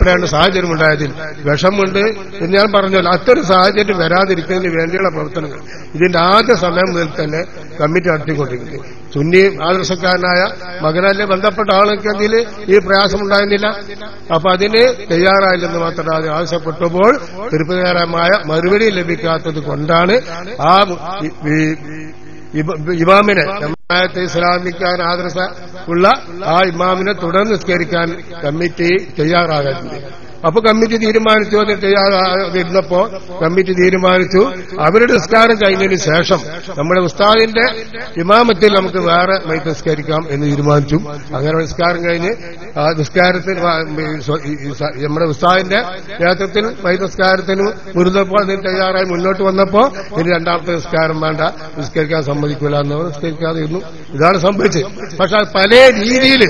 ഒഴിപ്പെടേണ്ട സാഹചര്യം ഉണ്ടായതിൽ വിഷമുണ്ട് എന്ന് ഞാൻ പറഞ്ഞല്ലോ. അത്തരം സാഹചര്യം വരാതിരിക്കുന്നതിന് വേണ്ടിയുള്ള പ്രവർത്തനങ്ങൾ ഇതിന്റെ ആദ്യ സമയം മുതൽ തന്നെ കമ്മിറ്റി നടത്തിക്കൊണ്ടിരിക്കുന്നത്. സുന്നി ആദർശക്കാരനായ മകനാലെ ബന്ധപ്പെട്ട ആൾക്കെങ്കിൽ ഈ പ്രയാസമുണ്ടായിരുന്നില്ല. അപ്പൊ അതിന് തയ്യാറായില്ലെന്ന് മാത്രമല്ല, അത് ആവശ്യപ്പെട്ടപ്പോൾ തൃപ്തികരമായ മറുപടി ലഭിക്കാത്തത് കൊണ്ടാണ് ആ ഇമാമിനെ, ജമാഅത്തെ ഇസ്ലാമിക്കാൻ ആദർശ ഉള്ള ആ ഇമാമിനെ തുടർന്ന് നിസ്കരിക്കാൻ കമ്മിറ്റി തയ്യാറാകുന്നത്. അപ്പൊ കമ്മിറ്റി തീരുമാനിച്ചു, അത് തയ്യാറാതിരുന്നപ്പോ കമ്മിറ്റി തീരുമാനിച്ചു അവരുടെ നിസ്കാരം കഴിഞ്ഞതിന് ശേഷം നമ്മുടെ ഉസ്താദിന്റെ ഇമാമത്തിൽ നമുക്ക് വേറെ മൈത്ത് നിസ്കരിക്കാം എന്ന് തീരുമാനിച്ചു. അങ്ങനെ നിസ്കാരം കഴിഞ്ഞ് ആ നിസ്കാരത്തിന് നമ്മുടെ ഉസ്താദിന്റെ നേതൃത്വത്തിൽ മൈത്ത് നിസ്കാരത്തിന് മുരുന്നപ്പോൾ അതിന് തയ്യാറായി മുന്നോട്ട് വന്നപ്പോ ഇനി രണ്ടാമത്തെ നിസ്കാരം വേണ്ട, നിസ്കരിക്കാൻ സമ്മതിക്കില്ല എന്നവർ നിസ്കരിക്കാതിരുന്നു. ഇതാണ് സംഭവിച്ചത്. പക്ഷെ പല രീതിയിൽ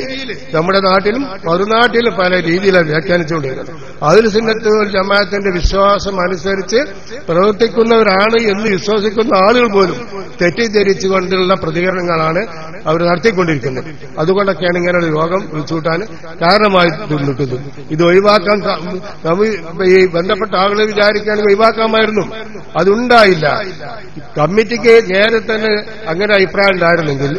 നമ്മുടെ നാട്ടിലും മറുനാട്ടിലും പല രീതിയിലാണ് വ്യാഖ്യാനിച്ചുകൊണ്ടിരിക്കുന്നത്. അതിൽ സുന്നത്ത് വൽ ജമാഅത്തിന്റെ വിശ്വാസം അനുസരിച്ച് പ്രവർത്തിക്കുന്നവരാണ് എന്ന് വിശ്വസിക്കുന്ന ആളുകൾ പോലും തെറ്റിദ്ധരിച്ചുകൊണ്ടുള്ള പ്രതികരണങ്ങളാണ് അവർ നടത്തിക്കൊണ്ടിരിക്കുന്നത്. അതുകൊണ്ടൊക്കെയാണ് ഇങ്ങനെ ഒരു രോഗം വിളിച്ചുകൂട്ടാൻ കാരണമായി നിൽക്കുന്നത്. ഇത് ഒഴിവാക്കാൻ ഈ ബന്ധപ്പെട്ട ആളുകൾ വിചാരിക്കുകയാണെങ്കിൽ ഒഴിവാക്കാമായിരുന്നു, അതുണ്ടായില്ല. കമ്മിറ്റിക്ക് നേരെ തന്നെ അങ്ങനെ അഭിപ്രായം ഉണ്ടായിരുന്നെങ്കിൽ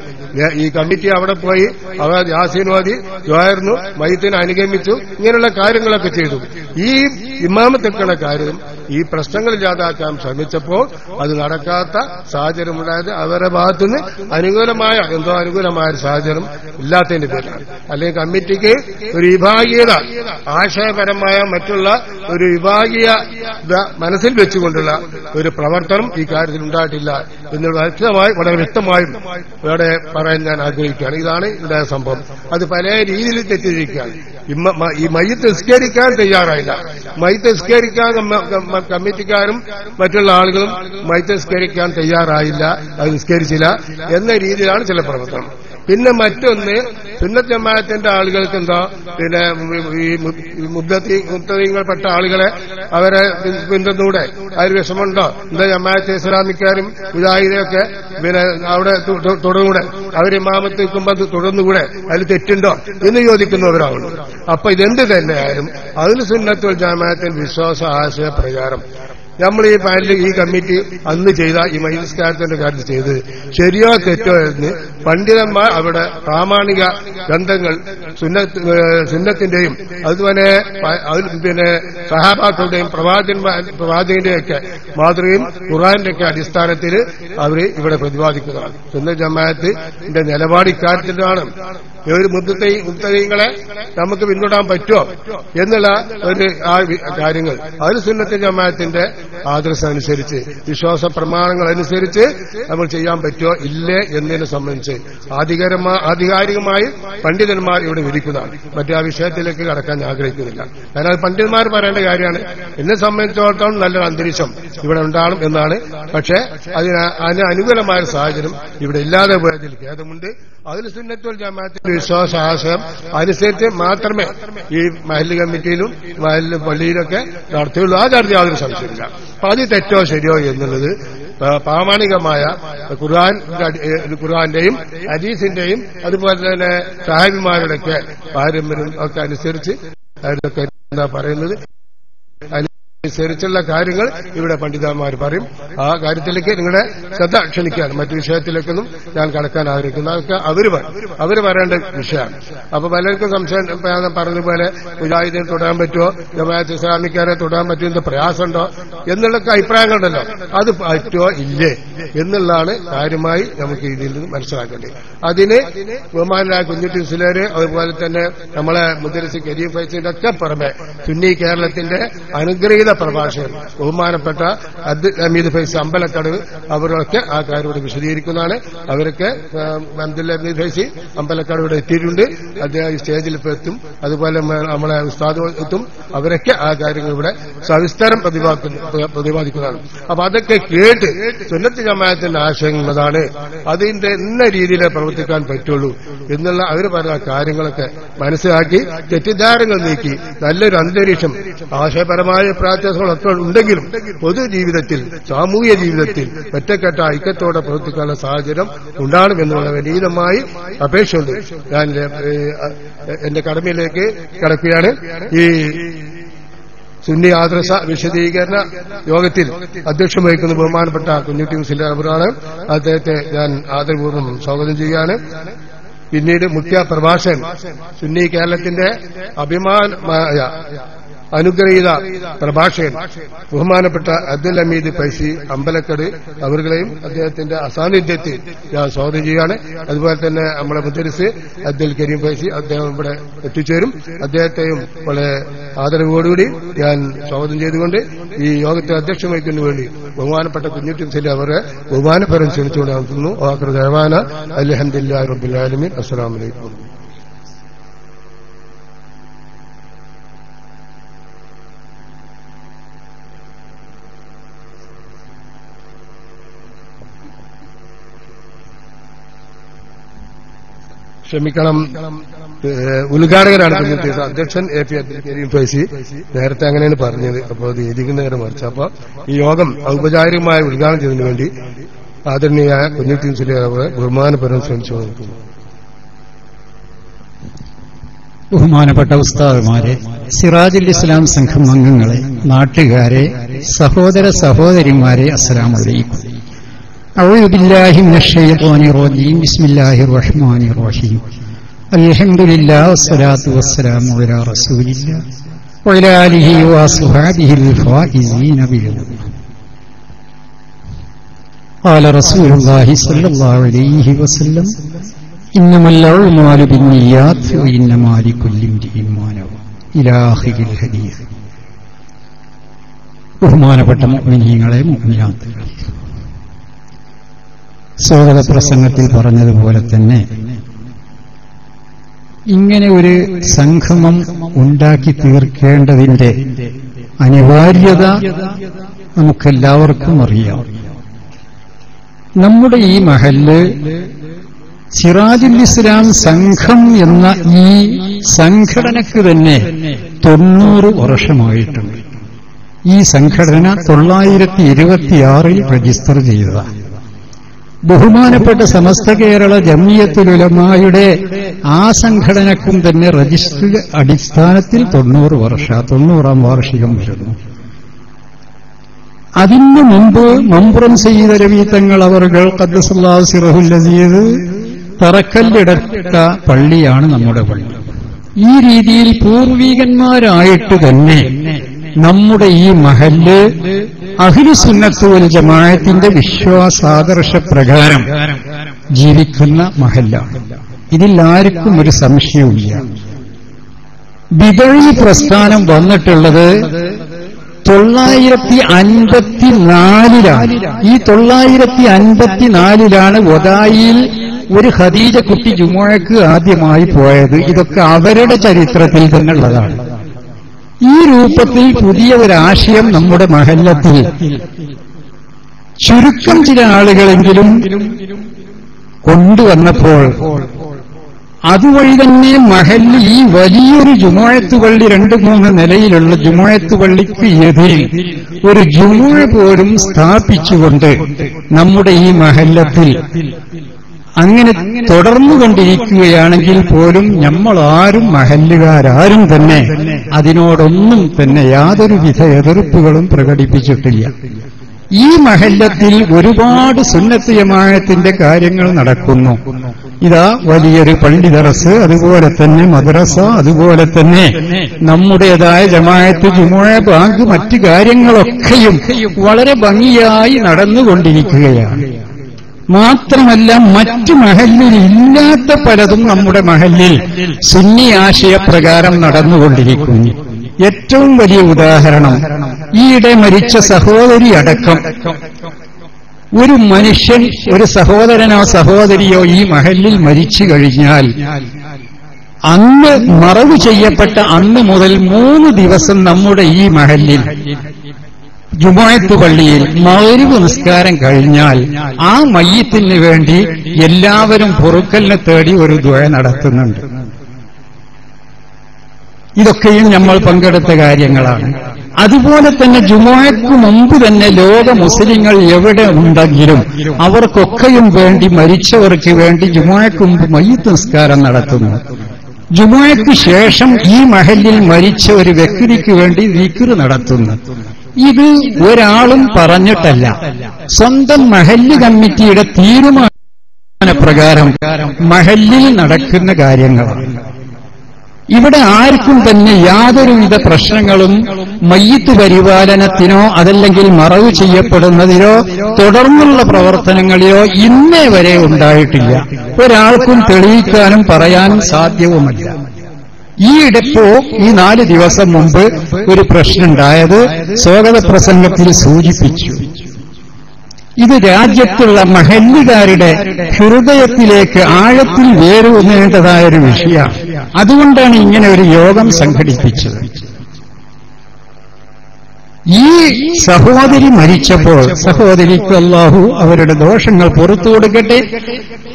ഈ കമ്മിറ്റി അവിടെ പോയി അവർ യാസീൻ ഓതി ദ്വായിരുന്നു, മയ്യത്തിനെ അനുഗമിച്ചു, ഇങ്ങനെയുള്ള കാര്യങ്ങളൊക്കെ ചെയ്തു. ഈ ഇമാമത്തെക്കുള്ള കാര്യം ഈ പ്രശ്നങ്ങളില്ലാതാക്കാൻ ശ്രമിച്ചപ്പോൾ അത് നടക്കാത്ത സാഹചര്യമുണ്ടായത് അവരുടെ ഭാഗത്തുനിന്ന് അനുകൂലമായ ഒരു സാഹചര്യം ഇല്ലാത്തതിന്റെ പേരിലാണ്. അല്ലെങ്കിൽ കമ്മിറ്റിക്ക് ഒരു വിഭാഗീയത, ആശയപരമായ മറ്റുള്ള ഒരു വിഭാഗീയത മനസ്സിൽ വെച്ചുകൊണ്ടുള്ള ഒരു പ്രവർത്തനം ഈ കാര്യത്തിൽ ഉണ്ടായിട്ടില്ല എന്നുള്ള വളരെ വ്യക്തമായും ഇവിടെ പറയാൻ ഞാൻ ആഗ്രഹിക്കുകയാണ്. ഇതാണ് ഇവിടെ സംഭവം. അത് പല രീതിയിൽ തെറ്റിദ്ധരിക്കുകയാണ്. ഈ മയ്യത്ത് നിസ്കരിക്കാൻ തയ്യാറായില്ല. മയ്യത്ത് നിസ്കരിക്കാൻ കമ്മിറ്റിക്കാരും മറ്റുള്ള ആളുകളും മയ്യത്ത് നിസ്കരിക്കാൻ തയ്യാറായില്ല, അത് നിസ്കരിച്ചില്ല എന്ന രീതിയിലാണ് ചില പ്രവർത്തനം. പിന്നെ മറ്റൊന്ന്, സുന്നത്ത് ജമാഅത്തിന്റെ ആളുകൾക്ക് എന്താ, പിന്നെ ഈ മുബ്തദീങ്ങൾപ്പെട്ട ആളുകളെ അവരെ പിന്തുണൂടെ അതിൽ വിഷമമുണ്ടോ, എന്താ ജമാഅത്തെ ഇസ്ലാമിക്കാരും മുജാഹിദൊക്കെ പിന്നെ അവിടെ തുടർന്നൂടെ, അവർ ഇമാമത്ത് നിൽക്കുമ്പോൾ തുടർന്നുകൂടെ, അതിൽ തെറ്റുണ്ടോ എന്ന് ചോദിക്കുന്നവരാണ്. അപ്പൊ ഇതെന്ത് തന്നെയായാലും അതിൽ സുന്നത്ത് വൽ ജമാഅത്തിന്റെ വിശ്വാസ ആശയ പ്രകാരം നമ്മൾ ഈ കമ്മിറ്റി അന്ന് ചെയ്ത ഈ മൈനിസ്കാരത്തിന്റെ കാര്യത്തിൽ ചെയ്ത് ശരിയോ തെറ്റോ എന്ന് പണ്ഡിതന്മാർ അവിടെ പ്രാമാണിക ഗ്രന്ഥങ്ങൾ സുന്നത്തിന്റെയും അതുപോലെ പിന്നെ സഹാബാക്കളുടെയും പ്രവാചകന്റെയൊക്കെ മാതൃകയും ഖുർആന്റെയൊക്കെ അടിസ്ഥാനത്തിൽ അവർ ഇവിടെ പ്രതിപാദിക്കുന്നതാണ്. സുന്നത്ത് ജമാഅത്തിന്റെ നിലപാട് ഇക്കാര്യത്തിലാണ്. ഒരു മുബ്തദീങ്ങളെ നമുക്ക് പിന്തുടരാൻ പറ്റുമോ എന്നുള്ള ഒരു കാര്യങ്ങൾ അതിൽ സുന്നത്ത് ജമാഅത്തിന്റെ ആദർശം അനുസരിച്ച്, വിശ്വാസ പ്രമാണങ്ങൾ അനുസരിച്ച് നമ്മൾ ചെയ്യാൻ പറ്റുമോ ഇല്ലേ എന്നതിനെ സംബന്ധിച്ച് ആധികാരികമായി പണ്ഡിതന്മാർ ഇവിടെ വിധിക്കുന്നതാണ്. മറ്റു ആ വിഷയത്തിലേക്ക് കടക്കാൻ ആഗ്രഹിക്കുന്നില്ല. കാരണം പണ്ഡിതന്മാർ പറയേണ്ട കാര്യമാണ്. എന്നെ സംബന്ധിച്ചിടത്തോളം നല്ലൊരു അന്തരീക്ഷം ഇവിടെ ഉണ്ടാകണം എന്നാണ്. പക്ഷേ അതിന് അനുകൂലമായ സാഹചര്യം ഇവിടെ ഇല്ലാതെ പോയതിൽ ഖേദമുണ്ട്. അതിൽ സുന്നത്ത് വൽ ജമാഅത്തിന്റെ വിശ്വാസ ആശയം അനുസരിച്ച് മാത്രമേ ഈ മഹല്ല് കമ്മിറ്റിയിലും മഹല്ല് പള്ളിയിലൊക്കെ നടത്തുകയുള്ളൂ. ആ കാര്യത്തിൽ യാതൊരു സംശയമില്ല. അപ്പൊ അത് തെറ്റോ ശരിയോ എന്നുള്ളത് പ്രാമാണികമായ ഖുർആന്റെയും ഹദീസിന്റെയും അതുപോലെ തന്നെ സഹാബിമാരുടെയൊക്കെ പാരമ്പര്യം ഒക്കെ അനുസരിച്ച് അതിലൊക്കെ എന്താ പറയുന്നത് അനുസരിച്ചുള്ള കാര്യങ്ങൾ ഇവിടെ പണ്ഡിതന്മാർ പറയും. ആ കാര്യത്തിലേക്ക് നിങ്ങളുടെ ശ്രദ്ധ ക്ഷണിക്കുകയാണ്. മറ്റു വിഷയത്തിലേക്കൊന്നും ഞാൻ കടക്കാൻ ആഗ്രഹിക്കുന്നു. അതൊക്കെ അവര് പറയേണ്ട വിഷയമാണ്. അപ്പൊ പലർക്കും സംശയം പറഞ്ഞതുപോലെ മുജാഹിദിനെ തുടരാൻ പറ്റുമോ, ജമാഅത്ത് ഇസ്ലാമിക്കാരെ തുടരാൻ പറ്റുമെന്ന് പ്രയാസമുണ്ടോ എന്നുള്ള അഭിപ്രായങ്ങളുണ്ടല്ലോ. അത് പറ്റുമോ ഇല്ലേ എന്നുള്ളതാണ് കാര്യമായി നമുക്ക് ഇതിൽ നിന്ന് മനസ്സിലാക്കേണ്ടത്. അതിന് ബഹുമാനായ കുഞ്ഞുട്ടി മുസ്ലിയാര് അതുപോലെ തന്നെ നമ്മളെ മുദ്രസി കരീം ഫൈസിന്റെ ഒക്കെ പുറമെ സുന്നി കേരളത്തിന്റെ അനുഗ്രഹീത പ്രഭാഷകൻ ബഹുമാനപ്പെട്ട അബ്ദുൽ ഫൈസി അമ്പലക്കടവ് അവരൊക്കെ ആ കാര്യം ഇവിടെ വിശദീകരിക്കുന്നതാണ്. അവരൊക്കെ അബ്ദുൽ ഫൈസി അമ്പലക്കടവിടെ എത്തിയിട്ടുണ്ട്. അദ്ദേഹം സ്റ്റേജിൽ ഇപ്പോൾ എത്തും. അതുപോലെ നമ്മളെ ഉസ്താദ് എത്തും. അവരൊക്കെ ആ കാര്യങ്ങൾ ഇവിടെ സവിസ്തരം പ്രതിപാദിക്കുന്നു. പ്രതിപാദിക്കുന്നതാണ്. അപ്പൊ അതൊക്കെ കേട്ട് സുന്നത്ത് ജമാഅത്തിന്റെ ആശയങ്ങളതാണ് അതിന്റെ ഇന്ന രീതിയിലേ പ്രവർത്തിക്കാൻ പറ്റുള്ളൂ എന്നുള്ള അവർ പറഞ്ഞ കാര്യങ്ങളൊക്കെ മനസ്സിലാക്കി തെറ്റിദ്ധാരങ്ങൾ നീക്കി നല്ലൊരു അന്തരീക്ഷം ആശയപരമായ പ്രാത്യങ്ങളൊക്കെ ഉണ്ടെങ്കിലും പൊതുജീവിതത്തിൽ സാമൂഹ്യ ജീവിതത്തിൽ ഒറ്റക്കെട്ട ഐക്യത്തോടെ പ്രവർത്തിക്കാനുള്ള സാഹചര്യം ഉണ്ടാകണമെന്നുള്ള വിനീതമായി അപേക്ഷയുണ്ട്. ഞാൻ എന്റെ കടമയിലേക്ക് കടക്കുകയാണ്. ഈ സുന്നി ആദ്രസ വിശദീകരണ യോഗത്തിൽ അധ്യക്ഷം വഹിക്കുന്ന ബഹുമാനപ്പെട്ട കുഞ്ഞുട്ടി മുസ്ലിയാർ അവരാണ്. അദ്ദേഹത്തെ ഞാൻ ആദരപൂർവ്വം സ്വാഗതം ചെയ്യുകയാണ്. പിന്നീട് മുഖ്യ പ്രഭാഷകൻ സുന്നി കേരളത്തിന്റെ അഭിമാനമായ അനുഗ്രഹീത പ്രഭാഷകൻ ബഹുമാനപ്പെട്ട അബ്ദുൽ ഹമീദ് ഫൈസി അമ്പലക്കട് അവരുടെയും അദ്ദേഹത്തിന്റെ അസാന്നിധ്യത്തിൽ ഞാൻ സ്വാഗതം ചെയ്യുകയാണ്. അതുപോലെ തന്നെ നമ്മുടെ മുദ്ദരിസ് അബ്ദുൽ കരീം ഫൈസി അദ്ദേഹം ഇവിടെ എത്തിച്ചേരും. അദ്ദേഹത്തെയും വളരെ ആദരവോടുകൂടി ഞാൻ സ്വാഗതം ചെയ്തുകൊണ്ട് ഈ യോഗത്തെ അധ്യക്ഷം വഹിക്കുന്നതിന് വേണ്ടി ബഹുമാനപ്പെട്ട കുഞ്ഞുട്ടി മുസ്ലിയാർ അവരെ ബഹുമാനപരം ക്ഷണിച്ചുകൊണ്ട് നടത്തുന്നു. ദഅവാന അൽഹംദുലില്ലാഹി റബ്ബിൽ ആലമീൻ. അസ്സലാമു അലൈക്കും. ക്ഷമിക്കണം, ഉദ്ഘാടകരാണ് അധ്യക്ഷൻ എ പി അബ്ദുൽ കരീം ഫൈസി. നേരത്തെ അങ്ങനെയാണ് പറഞ്ഞത്. അപ്പോൾ അത് എഴുതിക്കുന്ന നേരം മറിച്ച് അപ്പൊ ഈ യോഗം ഔപചാരികമായ ഉദ്ഘാടനം ചെയ്തതിനു വേണ്ടി ആദരണീയായ കുഞ്ഞുട്ടി മുസ്ലിയാർ ബഹുമാനപരം ശ്രമിച്ചു നിൽക്കുന്നു. ബഹുമാനപ്പെട്ട ഉസ്താദുമാരെ, സിറാജുൽ ഇസ്ലാം സംഘം അംഗങ്ങളെ, നാട്ടുകാരെ, സഹോദര സഹോദരിമാരെ, അസ്സലാമു അലൈക്കും. أعوذ بالله من الشيطان الرجيم بسم الله الرحمن الرحيم الحمد لله والصلاة والسلام على رسول الله وعلى آله وصحبه الفائزين بالجنة. قال رسول الله صلى الله عليه وسلم إنما الأعمال بالنيات وإنما لكل امرئ ما نوى إلى آخر الحديث. ബഹുമാനപ്പെട്ട മുഅ്മിനീങ്ങളെ, മുഅ്മിനാത്തുകളെ, സ്വാഗത പ്രസംഗത്തിൽ പറഞ്ഞതുപോലെ തന്നെ ഇങ്ങനെ ഒരു സംഗമം ഉണ്ടാക്കി തീർക്കേണ്ടതിന്റെ അനിവാര്യത നമുക്കെല്ലാവർക്കും അറിയാം. നമ്മുടെ ഈ മഹല്ല് സിറാജുൽ ഇസ്ലാം സംഘം എന്ന ഈ സംഘടനയ്ക്ക് തന്നെ 90 വർഷമായിട്ടുണ്ട്. ഈ സംഘടന 926 രജിസ്റ്റർ ചെയ്തതാണ്. ബഹുമാനപ്പെട്ട സമസ്ത കേരള ജംഇയ്യത്തുൽ ഉലമായുടെ ആ സംഘടനക്കും തന്നെ രജിസ്റ്റർ അടിസ്ഥാനത്തിൽ 90-ാം വാർഷികം വരുന്നു. അതിനു മുമ്പ് മമ്പുറം സയ്യിദ് അലവി തങ്ങൾ അവർകൾ ഖദ്ദസല്ലാഹു സിറഹുൽ അസീസ് തറക്കല്ലിടട്ട പള്ളിയാണ് നമ്മുടെ പള്ളി. ഈ രീതിയിൽ പൂർവീകന്മാരായിട്ട് തന്നെ നമ്മുടെ ഈ മഹല്ല് അഹ്ലുസുന്നത്ത് വൽ ജമാഅത്തിന്റെ വിശ്വാസാദർശപ്രകാരം ജീവിക്കുന്ന മഹല്ലാണ്. ഇതിൽ ആർക്കും ഒരു സംശയവുമില്ല. ബിദഈ പ്രസ്ഥാനം വന്നിട്ടുള്ളത് 954-ലാണ്. ഈ 954-ലാണ് വദായിൽ ഒരു ഖദീജ കുട്ടി ജുമുഅക്ക് ആദ്യമായി പോയത്. ഇതൊക്കെ അവരുടെ ചരിത്രത്തിൽ തന്നെ ഉള്ളതാണ്. ഈ രൂപത്തിൽ പുതിയ ഒരാശയം നമ്മുടെ മഹല്ലത്തിൽ ചുരുക്കം ചില ആളുകളെങ്കിലും കൊണ്ടുവന്നപ്പോൾ അതുവഴി തന്നെ മഹല്ല് ഈ വലിയൊരു ജുമുഅത്ത് പള്ളി 2-3 നിലയിലുള്ള ജുമുഅത്ത് പള്ളിക്ക് എതിരിൽ ഒരു ജുമുഅ പോലും സ്ഥാപിച്ചുകൊണ്ട് നമ്മുടെ ഈ മഹല്ലത്തിൽ അങ്ങനെ തുടർന്നുകൊണ്ടിരിക്കുകയാണെങ്കിൽ പോലും നമ്മളാരും മഹല്ലുകാരും തന്നെ അതിനോടൊന്നും തന്നെ യാതൊരുവിധ എതിർപ്പുകളും പ്രകടിപ്പിച്ചിട്ടില്ല. ഈ മഹല്ലത്തിൽ ഒരുപാട് സുന്നത്ത് ജമാഅത്തിന്റെ കാര്യങ്ങൾ നടക്കുന്നു. ഇതാ വലിയൊരു പള്ളി ദർസ്, അതുപോലെ തന്നെ മദ്രസ, അതുപോലെ തന്നെ നമ്മുടേതായ ജമാഅത്ത് ജുമുഅ ബാങ്ക് മറ്റു കാര്യങ്ങളൊക്കെയും വളരെ ഭംഗിയായി നടന്നുകൊണ്ടിരിക്കുകയാണ്. മാത്രമല്ല മറ്റു മഹല്ലിൽ ഇല്ലാത്ത പലതും നമ്മുടെ മഹല്ലിൽ സുന്നി ആശയപ്രകാരം നടന്നുകൊണ്ടിരിക്കുന്നു. ഏറ്റവും വലിയ ഉദാഹരണം, ഈയിടെ മരിച്ച സഹോദരി അടക്കം ഒരു മനുഷ്യൻ, ഒരു സഹോദരനോ സഹോദരിയോ ഈ മഹല്ലിൽ മരിച്ചു കഴിഞ്ഞാൽ അന്ന് മറവ് ചെയ്യപ്പെട്ട അന്ന് മുതൽ 3 ദിവസം നമ്മുടെ ഈ മഹല്ലിൽ ജുമുഅത്ത് പള്ളിയിൽ മഗ്‌രിബ് നിസ്കാരം കഴിഞ്ഞാൽ ആ മയ്യിത്തിന് വേണ്ടി എല്ലാവരും പൊറുക്കലിനെ തേടി ഒരു ദുആ നടത്തുന്നുണ്ട്. ഇതൊക്കെയും നമ്മൾ പങ്കെടുത്ത കാര്യങ്ങളാണ്. അതുപോലെ തന്നെ ജുമുഅക്ക് മുമ്പ് തന്നെ ലോക മുസ്ലിങ്ങൾ എവിടെ ഉണ്ടെങ്കിലും അവർക്കൊക്കെയും വേണ്ടി, മരിച്ചവർക്ക് വേണ്ടി ജുമുഅക്ക് മുമ്പ് മയ്യിത്ത് നിസ്കാരം നടത്തുന്നു. ജുമുഅക്ക് ശേഷം ഈ മഹല്ലിൽ മരിച്ച ഒരു വ്യക്തിക്ക് വേണ്ടി ദിക്ർ നടത്തുന്നു. ഇത് ഒരാളും പറഞ്ഞിട്ടല്ല, സ്വന്തം മഹല്ല് കമ്മിറ്റിയുടെ തീരുമാനപ്രകാരം മഹല്ലിൽ നടക്കുന്ന കാര്യങ്ങളാണ്. ഇവിടെ ആർക്കും തന്നെ യാതൊരുവിധ പ്രശ്നങ്ങളും മയ്യിത്ത് പരിപാലനത്തിനോ അതല്ലെങ്കിൽ മറവ് ചെയ്യപ്പെടുന്നതിനോ തുടർന്നുള്ള പ്രവർത്തനങ്ങളിലോ ഇന്നേ വരെ ഉണ്ടായിട്ടില്ല. ഒരാൾക്കും തെളിയിക്കാനും പറയാനും സാധ്യവുമല്ല. ഈയിടെപ്പോ ഈ 4 ദിവസം മുമ്പ് ഒരു പ്രശ്നമുണ്ടായത് സ്വാഗത പ്രസംഗത്തിൽ സൂചിപ്പിച്ചു. ഇത് രാജ്യത്തുള്ള മഹല്ലുകാരുടെ ഹൃദയത്തിലേക്ക് ആഴത്തിൽ വേരൂന്നേണ്ടതായൊരു വിഷയമാണ്. അതുകൊണ്ടാണ് ഇങ്ങനെ ഒരു യോഗം സംഘടിപ്പിച്ചത്. ഈ സഹോദരി മരിച്ചപ്പോൾ സഹോദരിക്ക് അല്ലാഹു അവരുടെ ദോഷങ്ങൾ പുറത്തു കൊടുക്കട്ടെ.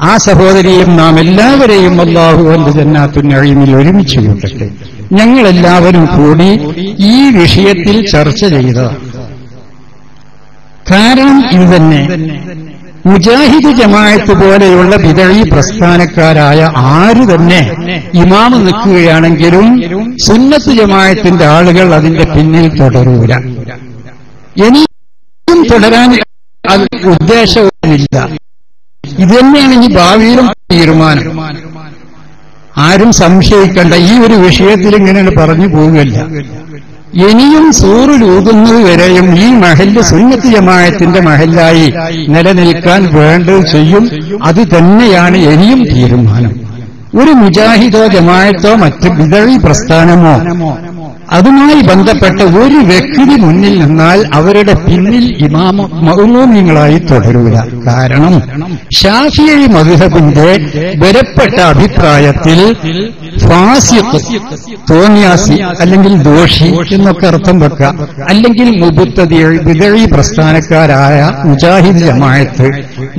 ആ സഹോദരിയും നാം എല്ലാവരെയും അല്ലാഹു അവന്റെ ജന്നാത്തുൻ നഈമിൽ ഒരുമിച്ച് കൂട്ടട്ടെ. ഞങ്ങളെല്ലാവരും കൂടി ഈ വിഷയത്തിൽ ചർച്ച ചെയ്തതാണ്. കാരണം ഇത് തന്നെ, മുജാഹിദ് ജമാഅത്ത് പോലെയുള്ള ബിദഈ പ്രസ്ഥാനക്കാരായ ആര് തന്നെ ഇമാമ് നിൽക്കുകയാണെങ്കിലും സുന്നത്ത് ജമാഅത്തിന്റെ ആളുകൾ അതിന്റെ പിന്നിൽ തുടരൂല. ഇനിയും തുടരാൻ ഉദ്ദേശവുമില്ല. ഇത് തന്നെയാണ് ഇനി ഭാവിയിലും തീരുമാനം. ആരും സംശയിക്കേണ്ട, ഈ ഒരു വിഷയത്തിൽ ഇങ്ങനെ പറഞ്ഞു പോവുകയല്ല. ഇനിയും സൂറിലൂതുന്നത് വരെയും ഈ മഹല്ല് സുന്നത്ത് ജമാഅത്തിന്റെ മഹല്ലായി നിലനിൽക്കാൻ വേണ്ടത് ചെയ്യും. അത് തന്നെയാണ് ഇനിയും തീരുമാനം. ഒരു മുജാഹിദോ ജമാഅത്തോ മറ്റ് ബിദഈ പ്രസ്ഥാനമോ അതുമായി ബന്ധപ്പെട്ട ഒരു വ്യക്തി മുന്നിൽ നിന്നാൽ അവരുടെ പിന്നിൽ മഅ്മൂമീങ്ങളായി തുടരൂല. കാരണം ശാഫിഈ മദ്ഹബിന്റെ ബലപ്പെട്ട അഭിപ്രായത്തിൽ ഫാസിഖ്, തോന്നിയാസി അല്ലെങ്കിൽ ദോഷി എന്നൊക്കെ അർത്ഥം വെക്കാം, അല്ലെങ്കിൽ മുബ്തദി, ബിദഈ പ്രസ്ഥാനക്കാരായ മുജാഹിദ് ജമാഅത്ത്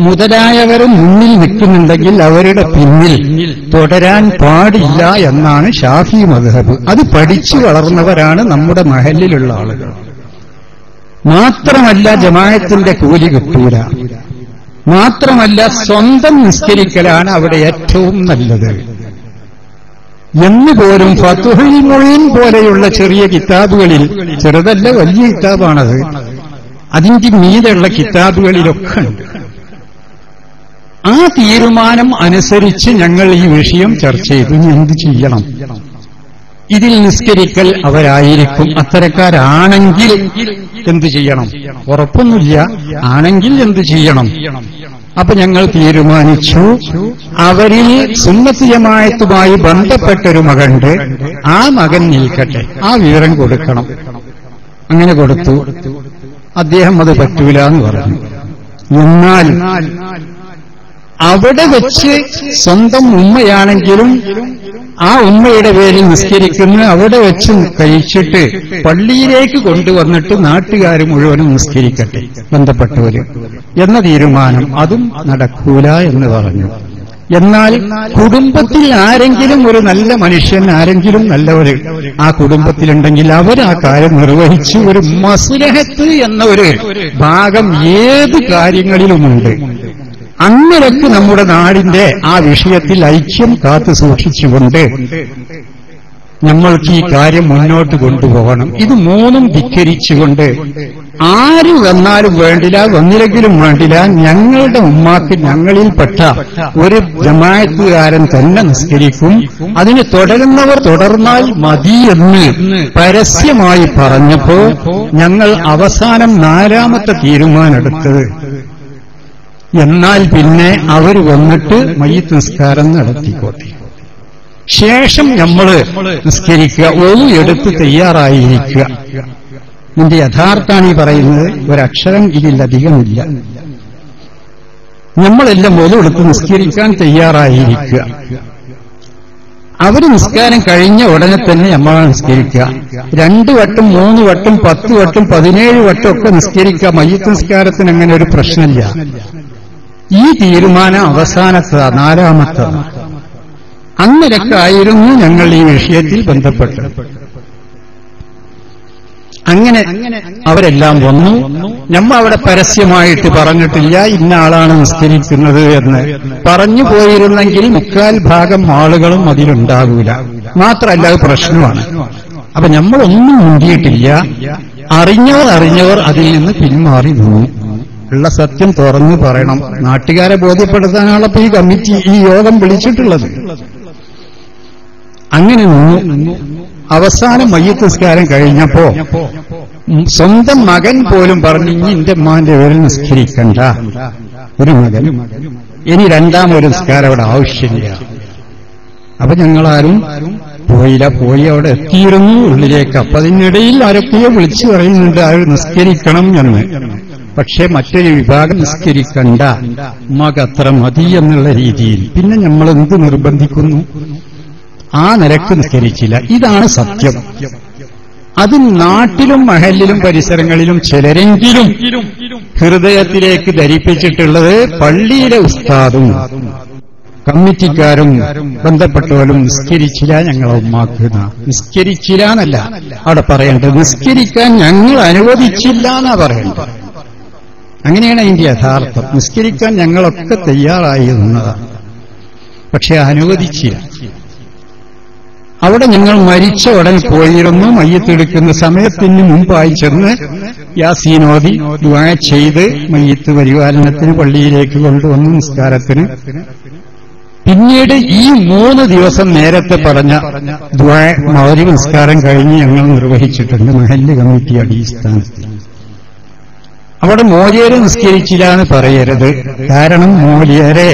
മുതലായവരും മുന്നിൽ നിൽക്കുന്നുണ്ടെങ്കിൽ അവരുടെ പിന്നിൽ തുടരാൻ പാടില്ല എന്നാണ് ശാഫിഈ മദ്ഹബ്. അത് പഠിച്ചു വളർന്നവരാണ് നമ്മുടെ മഹല്ലിലുള്ള ആളുകൾ. മാത്രമല്ല ജമാഅത്തിന്റെ കൂലി കിട്ടൂല. മാത്രമല്ല സ്വന്തം നിസ്കരിക്കലാണ് അവിടെ ഏറ്റവും നല്ലത് എന്നുപോലും ഫത്ഹുൽ മുഈൻ പോലെയുള്ള ചെറിയ കിതാബുകളിൽ, ചെറുതല്ല വലിയ കിതാബാണത്, അതിന്റെ മീതെയുള്ള കിതാബുകളിലൊക്കെ ഉണ്ട്. ആ തീരുമാനം അനുസരിച്ച് ഞങ്ങൾ ഈ വിഷയം ചർച്ച ചെയ്തു. ഇനി എന്ത് ചെയ്യണം? ഇതിൽ നിസ്കരിക്കൽ അവരായിരിക്കും. അത്തരക്കാരാണെങ്കിൽ എന്ത് ചെയ്യണം? ഉറപ്പൊന്നുമില്ല. ആണെങ്കിൽ എന്ത് ചെയ്യണം? അപ്പൊ ഞങ്ങൾ തീരുമാനിച്ചു, അവരിൽ സുന്നത്ത് ജമാഅത്തുമായി ബന്ധപ്പെട്ടൊരു മകനുണ്ട്, ആ മകൻ നിൽക്കട്ടെ, ആ വിവരം കൊടുക്കണം. അങ്ങനെ കൊടുത്തു. അദ്ദേഹം അത് പറ്റൂല എന്ന് പറഞ്ഞു. എന്നാൽ അവിടെ വെച്ച് സ്വന്തം ഉമ്മയാണെങ്കിലും ആ ഉമ്മയുടെ പേരിൽ നിസ്കരിക്കുന്ന അവിടെ വെച്ച് കഴിച്ചിട്ട് പള്ളിയിലേക്ക് കൊണ്ടുവന്നിട്ട് നാട്ടുകാർ മുഴുവനും നിസ്കരിക്കട്ടെ ബന്ധപ്പെട്ടവര് എന്ന തീരുമാനം, അതും നടക്കൂല എന്ന് പറഞ്ഞു. എന്നാൽ കുടുംബത്തിൽ ആരെങ്കിലും ഒരു നല്ല മനുഷ്യൻ, ആരെങ്കിലും നല്ലവര് ആ കുടുംബത്തിലുണ്ടെങ്കിൽ അവർ ആ കാര്യം നിർവഹിച്ച് ഒരു മസ്ലഹത്ത് എന്ന ഒരു ഭാഗം ഏത് കാര്യങ്ങളിലുമുണ്ട്. അങ്ങനെയൊക്കെ നമ്മുടെ നാടിന്റെ ആ വിഷയത്തിൽ ഐക്യം കാത്തു സൂക്ഷിച്ചുകൊണ്ട് നമ്മൾക്ക് ഈ കാര്യം മുന്നോട്ട് കൊണ്ടുപോകണം. ഇത് മൂന്നും ധിക്കരിച്ചുകൊണ്ട് ആര് വന്നാലും വേണ്ടില്ല, വന്നില്ലെങ്കിലും വേണ്ടില്ല, ഞങ്ങളുടെ ഉമ്മാക്ക് ഞങ്ങളിൽപ്പെട്ട ഒരു ജമാഅത്തുകാരൻ തന്നെ നിസ്കരിക്കും, അതിന് തുടരുന്നവർ തുടർന്നാൽ മതിയെന്ന് പരസ്യമായി പറഞ്ഞപ്പോ ഞങ്ങൾ അവസാനം 4ാമത്തെ തീരുമാനമെടുത്തത്, എന്നാൽ പിന്നെ അവർ വന്നിട്ട് മയ്യിത്ത് നിസ്കാരം നടത്തിക്കോട്ടെ, ശേഷം നമ്മൾ നിസ്കരിക്കുക, ഒളു എടുത്ത് തയ്യാറായിരിക്കുക. ഇതിന്റെ യഥാർത്ഥാണ് ഈ പറയുന്നത്. ഒരക്ഷരം ഇതിലധികമില്ല. നമ്മളെല്ലാം ഒളു എടുത്ത് നിസ്കരിക്കാൻ തയ്യാറായിരിക്കുക. അവര് നിസ്കാരം കഴിഞ്ഞ ഉടനെ തന്നെ നമ്മളാണ് നിസ്കരിക്കുക. 2 വട്ടം 3 വട്ടം 10 വട്ടം 17 വട്ടം ഒക്കെ നിസ്കരിക്കുക. മയ്യിത്ത് നിസ്കാരത്തിന് അങ്ങനെ ഒരു പ്രശ്നമില്ല. ഈ തീരുമാനം അവസാനത്തെ 4ാമത്തെ. അങ്ങനെയൊക്കെയായിരുന്നു ഞങ്ങൾ ഈ വിഷയത്തിൽ ബന്ധപ്പെട്ടത്. അങ്ങനെ അവരെല്ലാം വന്നു. നമ്മ അവിടെ പരസ്യമായിട്ട് പറഞ്ഞിട്ടില്ല ഇന്ന ആളാണ് നിസ്കരിക്കുന്നത് എന്ന്. പറഞ്ഞു പോയിരുന്നെങ്കിൽ 3/4 ആളുകളും അതിലുണ്ടാകൂല. മാത്രമല്ല അത് പ്രശ്നമാണ്. അപ്പൊ നമ്മളൊന്നും മുണ്ടിയിട്ടില്ല. അറിഞ്ഞവർ അതിൽ നിന്ന് പിന്മാറി നിന്നു. ഉള്ള സത്യം തുറന്നു പറയണം. നാട്ടുകാരെ ബോധ്യപ്പെടുത്താനാണപ്പോ ഈ കമ്മിറ്റി ഈ യോഗം വിളിച്ചിട്ടുള്ളത്. അങ്ങനെ നിന്നു. അവസാനം മയ്യിത്ത് നിസ്കാരം കഴിഞ്ഞപ്പോ സ്വന്തം മകൻ പോലും പറഞ്ഞു ഇനി എന്റെ ഉമ്മാന്റെ പേരിൽ നിസ്കരിക്കണ്ട. ഒരു മകൻ ഇനി 2ാമൊരു നിസ്കാരം അവിടെ ആവശ്യമില്ല. അപ്പൊ ഞങ്ങളാരും പോയില്ല. പോയി അവിടെ എത്തിയിരുന്നു ഉള്ളിലേക്ക്. അപ്പൊ അതിനിടയിൽ ആരൊക്കെയോ വിളിച്ചു പറയുന്നുണ്ട് ആര് നിസ്കരിക്കണം എന്ന്. പക്ഷെ മറ്റൊരു വിഭാഗം നിസ്കരിക്കണ്ട, ഉമ്മാക്ക് അത്ര മതി എന്നുള്ള രീതിയിൽ. പിന്നെ നമ്മൾ എന്ത് നിർബന്ധിക്കുന്നു? ആ നിലക്ക് നിസ്കരിച്ചില്ല. ഇതാണ് സത്യം. അത് നാട്ടിലും മഹല്ലിലും പരിസരങ്ങളിലും ചിലരെങ്കിലും ഹൃദയത്തിലേക്ക് ധരിപ്പിച്ചിട്ടുള്ളത് പള്ളിയിലെ ഉസ്താദും കമ്മിറ്റിക്കാരും ബന്ധപ്പെട്ടവരും നിസ്കരിച്ചില്ല ഞങ്ങളെ ഉമ്മാക്ക്. നിസ്കരിച്ചില്ല എന്നല്ല അവിടെ പറയേണ്ടത്, നിസ്കരിക്കാൻ ഞങ്ങൾ അനുവദിച്ചില്ല എന്നാ പറയേണ്ടത്. അങ്ങനെയാണ് അതിന്റെ യഥാർത്ഥം. നിസ്കരിക്കാൻ ഞങ്ങളൊക്കെ തയ്യാറായി നിന്നതാണ്, പക്ഷെ അനുവദിച്ചില്ല. അവിടെ ഞങ്ങൾ മരിച്ച ഉടൻ പോയിരുന്നു. മയ്യത്തെടുക്കുന്ന സമയത്തിന് മുമ്പായി ചെന്ന് യാസീനോദി ദുആ ചെയ്ത് മയ്യത്ത് പരിപാലനത്തിന് പള്ളിയിലേക്ക് കൊണ്ടുവന്നു നിസ്കാരത്തിന്. പിന്നീട് ഈ 3 ദിവസം നേരത്തെ പറഞ്ഞ ദുആ മഗ്‌രിബ് നിസ്കാരം കഴിഞ്ഞ് ഞങ്ങൾ നിർവഹിച്ചിട്ടുണ്ട് മഹല്ല് കമ്മിറ്റി അടിസ്ഥാനത്തിൽ. അവിടെ മോലിയരെ നിസ്കരിച്ചില്ല എന്ന് പറയരുത്. കാരണം മോലിയരെ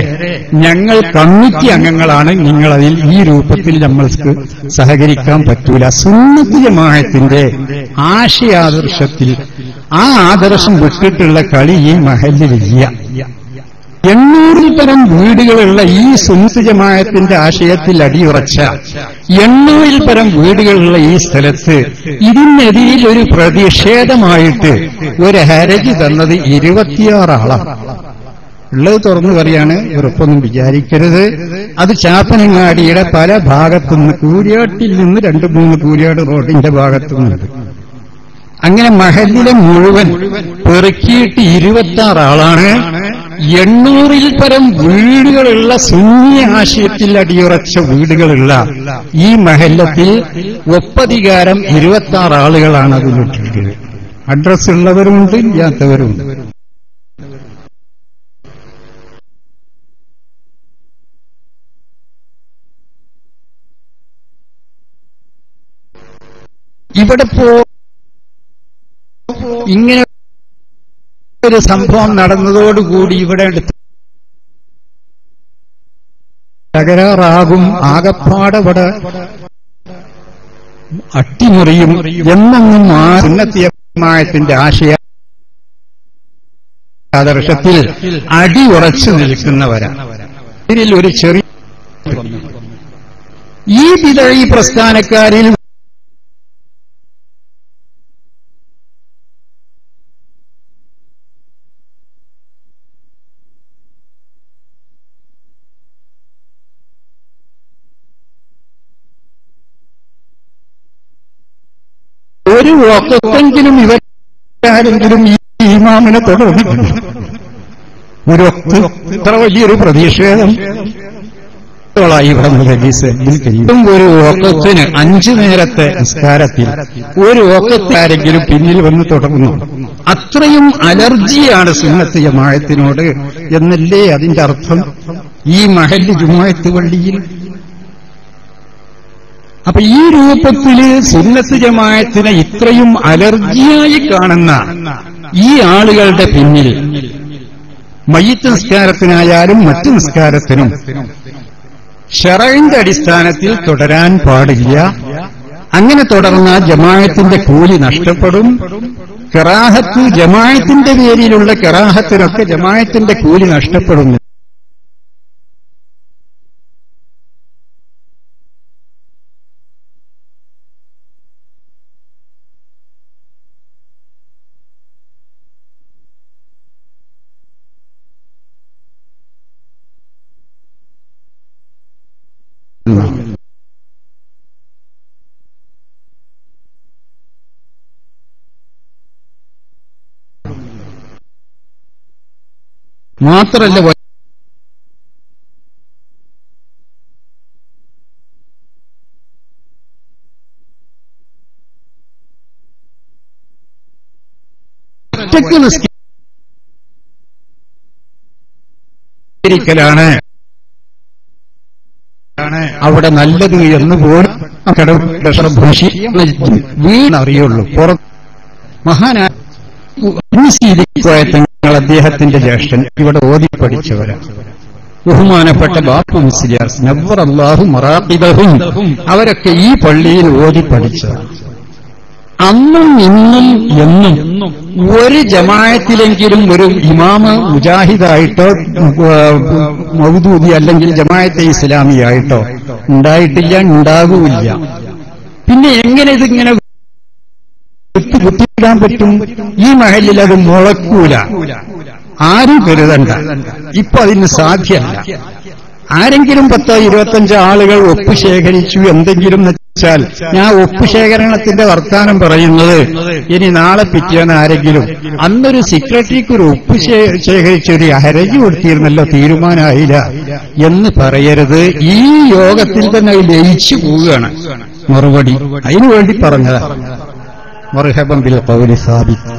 ഞങ്ങൾ കമ്മിറ്റി അംഗങ്ങളാണ്, നിങ്ങളതിൽ ഈ രൂപത്തിൽ നമ്മൾക്ക് സഹകരിക്കാൻ പറ്റൂല. സുന്നത്ത് ജമാഅത്തിന്റെ ആശയാദർശത്തിൽ ആ ആദർശം വിട്ടിട്ടുള്ള കളി ഈ മഹല്ലിലില്ല. 800-ൽ പരം വീടുകളുള്ള ഈ സുന്നത്ത് ജമാഅത്തിന്റെ ആശയത്തിൽ അടിയുറച്ച 800-ൽ പരം വീടുകളുള്ള ഈ സ്ഥലത്ത് ഇതിനെതിരിൽ ഒരു പ്രതിഷേധമായിട്ട് ഒരു ഹർജി തന്നത് 26 ആളാണ്. ഉള്ളത് തുറന്നു പറയാണ്, ഉറപ്പൊന്നും വിചാരിക്കരുത്. അത് ചാപ്പനങ്ങാടിയുടെ പല ഭാഗത്തുനിന്ന്, കൂരിയാട്ടിൽ നിന്ന് 2-3 കൂരിയാട് റോഡിന്റെ ഭാഗത്തുനിന്നുണ്ട്. അങ്ങനെ മഹല്ലിലെ മുഴുവൻ പെറുക്കിയിട്ട് 26 ആളാണ്. 800-ൽ പരം വീടുകളുള്ള സുന്നി ആശയത്തിൽ അടിയുറച്ച വീടുകളുള്ള ഈ മഹല്ലത്തിൽ ഒപ്പധികാരം 26 ആളുകളാണ് അതിലിട്ടിട്ടുള്ളത്. അഡ്രസ് ഉള്ളവരുമുണ്ട്, ഇല്ലാത്തവരുമുണ്ട്. ഇവിടെ ഇങ്ങനെ ഒരു സംഭവം നടന്നതോടുകൂടി ഇവിടെ തകരാറാകും, ആകപ്പാടവിടെ അട്ടിമറിയും എന്നൊന്നും ആ സുന്നത്ത് ജമാഅത്തിന്റെ ആദർശത്തിൽ അടിയുറച്ചു നിൽക്കുന്നവരാണ്. ഇതിൽ ഒരു ചെറിയ ഈ ബിദഈ പ്രസ്ഥാനക്കാരിൽ ഒരു വഖത്തെങ്കിലും ഇവരാരെങ്കിലും ഈ ഇമാമിനെ തുടർന്നിട്ടുണ്ട്. ഒരു വഖത്ത് ഇത്ര വലിയൊരു പ്രതിഷേധം ഒരു വഖത്തിന് 5 നേരത്തെ നിസ്കാരത്തിൽ ഒരു വഖത്താരെങ്കിലും പിന്നിൽ വന്ന് തുടർന്നു. അത്രയും അലർജിയാണ് സുന്നത്ത് ജമാഅത്തിനോട് എന്നല്ലേ അതിന്റെ അർത്ഥം ഈ മഹല്ല് ജുമുഅത്ത് പള്ളിയിൽ. അപ്പൊ ഈ രൂപത്തില് സുന്നത്ത് ജമാഅത്തിനെ ഇത്രയും അലർജിയായി കാണുന്ന ഈ ആളുകളുടെ പിന്നിൽ മയ്യിത്ത് നിസ്കാരത്തിനായാലും മറ്റു നിസ്കാരത്തിനും ശറഇന്റെ അടിസ്ഥാനത്തിൽ തുടരാൻ പാടില്ല. അങ്ങനെ തുടർന്ന ജമാഅത്തിന്റെ കൂലി നഷ്ടപ്പെടും. കറാഹത്ത്, ജമാഅത്തിന്റെ പേരിലുള്ള കറാഹത്തിനൊക്കെ ജമാഅത്തിന്റെ കൂലി നഷ്ടപ്പെടുന്നു. മാത്രല്ല ഒറ്റയ്ക്ക് നിസ്കരിക്കലാണ് അവിടെ നല്ലത് എന്ന് പോലും വീണറിയുള്ളൂ. മഹാനായ തങ്ങൾ അദ്ദേഹത്തിന്റെ ജ്യേഷ്ഠൻ ഇവിടെ ഓതി പഠിച്ചവരാണ്. ബഹുമാനപ്പെട്ട ബാപ്പു മുസ്ലിയാർ നവ്വറല്ലാഹു മറാഖിബഹും അവരൊക്കെ ഈ പള്ളിയിൽ ഓതി പഠിച്ചതാണ്. അന്നും ഇന്നും എന്നും ഒരു ജമാഅത്തിലെങ്കിലും ഒരു ഇമാമ് മുജാഹിദായിട്ടോ മൗദൂദി അല്ലെങ്കിൽ ജമാഅത്തെ ഇസ്ലാമിയായിട്ടോ ഉണ്ടായിട്ടില്ല, ഉണ്ടാകൂല്ല. പിന്നെ എങ്ങനെ ഇതിങ്ങനെ കുത്തിയിടാൻ പറ്റും? ഈ മഹലിൽ അത് മുളക്കൂല, ആരും കരുതണ്ട. ഇപ്പൊ അതിന് സാധ്യമല്ല. ആരെങ്കിലും 10-25 ആളുകൾ ഒപ്പ് ശേഖരിച്ചു എന്തെങ്കിലും വെച്ചാൽ ഞാൻ ഒപ്പ് ശേഖരണത്തിന്റെ വർത്താനം പറയുന്നത് ഇനി നാളെ പിറ്റേന്ന് ആരെങ്കിലും അന്നൊരു സെക്രട്ടറിക്ക് ഒരു ഒപ്പ് ശേഖരിച്ചൊരു ഹരജി കൊടുത്തിരുന്നല്ലോ, തീരുമാനമായില്ല എന്ന് പറയരുത്. ഈ യോഗത്തിൽ തന്നെ ലയിച്ചു പോവുകയാണ് മറുപടി. അതിനുവേണ്ടി പറഞ്ഞതാ. മർഹബൻ ബിൽ ഖൗലി സാബിത്ത്.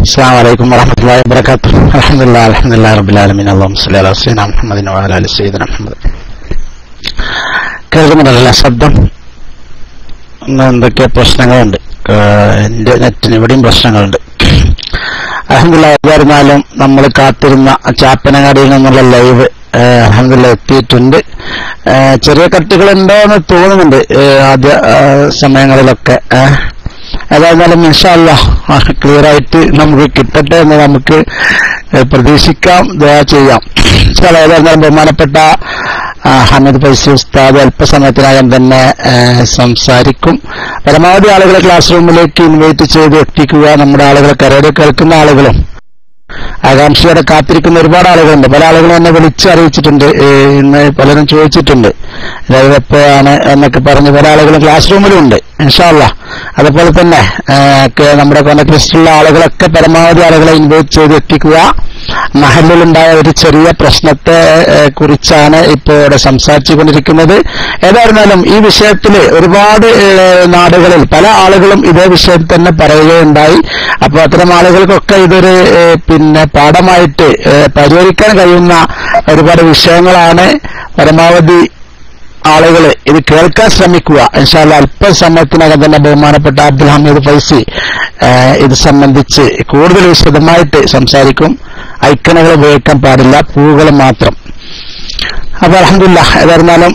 السلام عليكم ورحمة الله وبركاته. الحمد لله رب العالمين. اللهم صل على سيدنا محمد وعلى آل سيدنا محمد. കേൾക്കുന്നുണ്ടല്ലോ ശബ്ദം? എന്തൊക്കെ പ്രശ്നങ്ങളുണ്ട്, എന്റെ നെറ്റിന് ഇവിടെയും പ്രശ്നങ്ങളുണ്ട്. അൽഹംദുലില്ലാഹ്. ഏതായിരുന്നാലും നമ്മൾ കാത്തിരുന്ന ചാപ്പനങ്ങാടിയിൽ നിന്നുള്ള ലൈവ് അൽഹംദുലില്ലാഹ് എത്തിയിട്ടുണ്ട്. ചെറിയ കട്ടുകളുണ്ടോ എന്ന് തോന്നുന്നുണ്ട് ആദ്യ സമയങ്ങളിലൊക്കെ. ഏതായിരുന്നാലും ഇൻഷാ അല്ലാഹ് ക്ലിയർ ആയിട്ട് നമുക്ക് കിട്ടട്ടെ എന്ന് നമുക്ക് പ്രതീക്ഷിക്കാം, ദുആ ചെയ്യാം. ഏതായിരുന്നാലും ബഹുമാനപ്പെട്ട ഹമീദ് ഫൈസി ഉസ്താദ് അല്പസമയത്തിനകം തന്നെ സംസാരിക്കും. പരമാവധി ആളുകളെ ക്ലാസ് റൂമിലേക്ക് ഇൻവൈറ്റ് ചെയ്ത് എത്തിക്കുക. നമ്മുടെ ആളുകളെ കരയുടെ കേൾക്കുന്ന ആളുകളും ആകാംക്ഷയോടെ കാത്തിരിക്കുന്ന ഒരുപാട് ആളുകളുണ്ട്. പല ആളുകളും എന്നെ വിളിച്ചറിയിച്ചിട്ടുണ്ട്, ഇന്ന് പലരും ചോദിച്ചിട്ടുണ്ട് ലൈവ് എപ്പോഴാണ് എന്നൊക്കെ പറഞ്ഞ് പല ആളുകളും ക്ലാസ് റൂമിലും ഉണ്ട് ഇൻഷാ അല്ലാഹ്. അതുപോലെ തന്നെ നമ്മുടെ കോൺടാക്ട് ലിസ്റ്റിലുള്ള ആളുകളൊക്കെ പരമാവധി ആളുകളെ ഇൻവൈറ്റ് ചെയ്ത് എത്തിക്കുക. മഹല്ലിലുണ്ടായ ഒരു ചെറിയ പ്രശ്നത്തെ കുറിച്ചാണ് ഇപ്പോൾ ഇവിടെ സംസാരിച്ചു കൊണ്ടിരിക്കുന്നത്. ഏതായിരുന്നാലും ഈ വിഷയത്തിൽ ഒരുപാട് നാടുകളിൽ പല ആളുകളും ഇതേ വിഷയം തന്നെ പറയുകയുണ്ടായി. അപ്പോൾ അത്തരം ആളുകൾക്കൊക്കെ ഇതൊരു പാഠമായിട്ട് പരിഹരിക്കാൻ കഴിയുന്ന ഒരുപാട് വിഷയങ്ങളാണ്. പരമാവധി ആളുകൾ ഇത് കേൾക്കാൻ ശ്രമിക്കുക. ഇൻഷാ അല്ലാഹ് അല്പസമയത്തിനകം തന്നെ ബഹുമാനപ്പെട്ട അബ്ദുൽ ഹമീദ് ഫൈസി ഇത് സംബന്ധിച്ച് കൂടുതൽ വിശദമായിട്ട് സംസാരിക്കും. ഐക്കണുകൾ ഉപയോഗിക്കാൻ പാടില്ല, പൂവുകൾ മാത്രം. അപ്പൊ അൽഹംദുലില്ലാഹ്. ഏതായിരുന്നാലും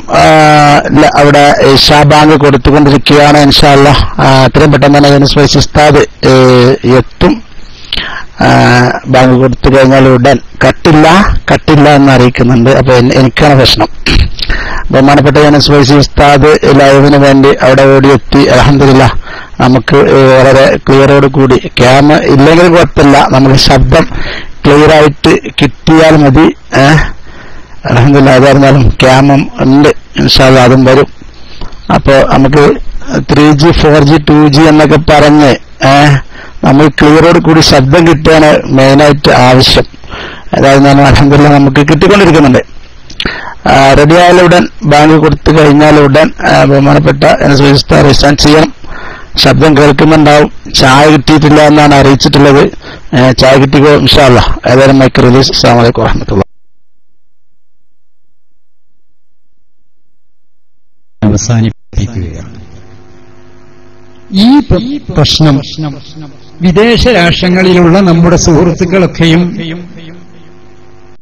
അവിടെ ഇശാ ബാങ്ക് കൊടുത്തുകൊണ്ടിരിക്കുകയാണ്. ഇൻഷാ അല്ലാഹ് എത്രയും പെട്ടെന്ന് തന്നെ യൂനുസ് ഫൈസി ഉസ്താദ് എത്തും. ബാങ്ക് കൊടുത്തു കഴിഞ്ഞാൽ ഉടൻ കട്ടില്ല എന്ന് അറിയിക്കുന്നുണ്ട്. അപ്പൊ എനിക്കാണ് പ്രശ്നം. ബഹുമാനപ്പെട്ട യൂനുസ് ഫൈസി ഉസ്താദ് ലൈവിന് വേണ്ടി അവിടെ ഓടിയെത്തി. അൽഹംദുലില്ലാഹ് നമുക്ക് വളരെ ക്ലിയറോട് കൂടി, ക്യാമ ഇല്ലെങ്കിൽ കുഴപ്പമില്ല, നമുക്ക് ശബ്ദം ക്ലിയർ ആയിട്ട് കിട്ടിയാൽ മതി. അൽഹംദുലില്ലാഹ്. ഏതായിരുന്നാലും ക്യാമും ഉണ്ട്, ഇൻഷാ അല്ലാഹ് അതും വരും. അപ്പൊ നമുക്ക് 3G 4G 2G എന്നൊക്കെ പറഞ്ഞ് നമ്മൾ ക്ലിയറോട് കൂടി ശബ്ദം കിട്ടുകയാണ് മെയിനായിട്ട് ആവശ്യം. ഏതായിരുന്നാലും അൽഹംദുലില്ലാഹ് നമുക്ക് കിട്ടിക്കൊണ്ടിരിക്കുന്നുണ്ട്. റെഡിയായാലുടൻ ബാങ്ക് കൊടുത്തു കഴിഞ്ഞാലുടൻ ബഹുമാനപ്പെട്ട റിസൈൻ ചെയ്യണം. ശബ്ദം കേൾക്കുന്നുണ്ടാവും. ചായ കിട്ടിയിട്ടില്ല എന്നാണ് അറിയിച്ചിട്ടുള്ളത്. ചായ കിട്ടിക്കോ ഇൻഷാ അല്ലാഹ്. ഏതായാലും മൈക്ക് റിലീസ്. അസ്സലാമു അലൈക്കും വറഹ്മത്തുള്ളാഹി. അവസാനിപ്പിക്കുകയാണ്. ഈ പ്രശ്നം വിദേശ രാഷ്ട്രങ്ങളിലുള്ള നമ്മുടെ സുഹൃത്തുക്കളൊക്കെയും